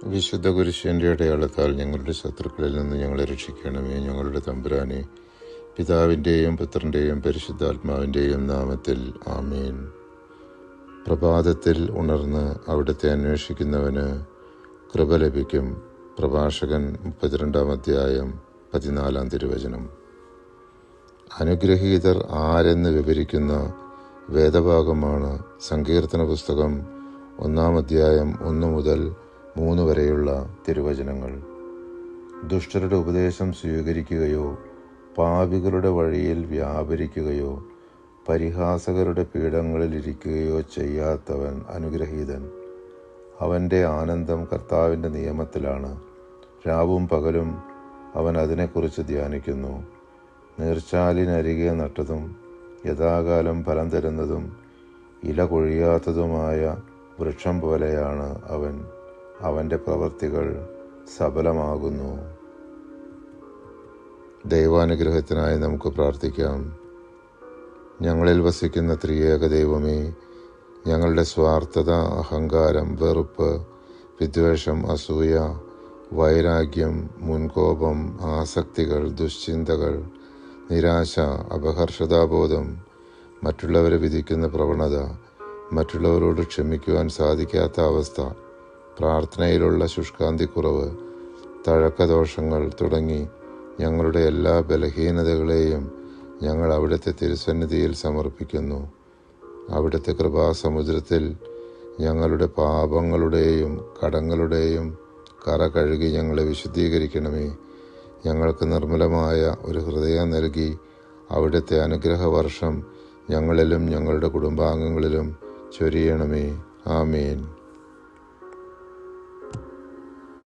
വിശുദ്ധ കുരിശിൻ്റെ അടയാളത്താൽ ഞങ്ങളുടെ ശത്രുക്കളിൽ നിന്ന് ഞങ്ങളെ രക്ഷിക്കണമേ. ഞങ്ങളുടെ തമ്പുരാനെ, പിതാവിൻ്റെയും പുത്രൻ്റെയും പരിശുദ്ധാത്മാവിൻ്റെയും നാമത്തിൽ ആമേൻ. പ്രഭാതത്തിൽ ഉണർന്ന് അവിടുത്തെ അന്വേഷിക്കുന്നവന് കൃപ ലഭിക്കും. പ്രഭാഷകൻ 32 അധ്യായം 14 തിരുവചനം. അനുഗ്രഹീതർ ആരെന്ന് വിവരിക്കുന്ന വേദഭാഗമാണ് സങ്കീർത്തന പുസ്തകം 1 അധ്യായം 1 മുതൽ 3 വരെയുള്ള തിരുവചനങ്ങൾ. ദുഷ്ടരുടെ ഉപദേശം സ്വീകരിക്കുകയോ പാപികളുടെ വഴിയിൽ വ്യാപരിക്കുകയോ പരിഹാസകരുടെ പീഠങ്ങളിൽ ഇരിക്കുകയോ ചെയ്യാത്തവൻ അനുഗ്രഹീതൻ. അവൻ്റെ ആനന്ദം കർത്താവിൻ്റെ നിയമത്തിലാണ്. രാവും പകലും അവൻ അതിനെക്കുറിച്ച് ധ്യാനിക്കുന്നു. നീർച്ചാലിനരികെ നട്ടതും യഥാകാലം ഫലം തരുന്നതും ഇല കൊഴിയാത്തതുമായ വൃക്ഷം പോലെയാണ് അവൻ. അവൻ്റെ പ്രവൃത്തികൾ സഫലമാകുന്നു. ദൈവാനുഗ്രഹത്തിനായി നമുക്ക് പ്രാർത്ഥിക്കാം. ഞങ്ങളിൽ വസിക്കുന്ന ത്രിയേക ദൈവമേ, ഞങ്ങളുടെ സ്വാർത്ഥത, അഹങ്കാരം, വെറുപ്പ്, വിദ്വേഷം, അസൂയ, വൈരാഗ്യം, മുൻകോപം, ആസക്തികൾ, ദുശ്ചിന്തകൾ, നിരാശ, അപഹർഷതാബോധം, മറ്റുള്ളവരെ വിധിക്കുന്ന പ്രവണത, മറ്റുള്ളവരോട് ക്ഷമിക്കുവാൻ സാധിക്കാത്ത അവസ്ഥ, പ്രാർത്ഥനയിലുള്ള ശുഷ്കാന്തിക്കുറവ്, തഴക്കദോഷങ്ങൾ തുടങ്ങി ഞങ്ങളുടെ എല്ലാ ബലഹീനതകളെയും ഞങ്ങൾ അവിടുത്തെ തിരുസന്നിധിയിൽ സമർപ്പിക്കുന്നു. അവിടുത്തെ കൃപാസമുദ്രത്തിൽ ഞങ്ങളുടെ പാപങ്ങളുടെയും കടങ്ങളുടെയും കറ കഴുകി ഞങ്ങളെ വിശുദ്ധീകരിക്കണമേ. ഞങ്ങൾക്ക് നിർമ്മലമായ ഒരു ഹൃദയം നൽകി അവിടുത്തെ അനുഗ്രഹവർഷം ഞങ്ങളിലും ഞങ്ങളുടെ കുടുംബാംഗങ്ങളിലും ചൊരിയണമേ. ആമേൻ.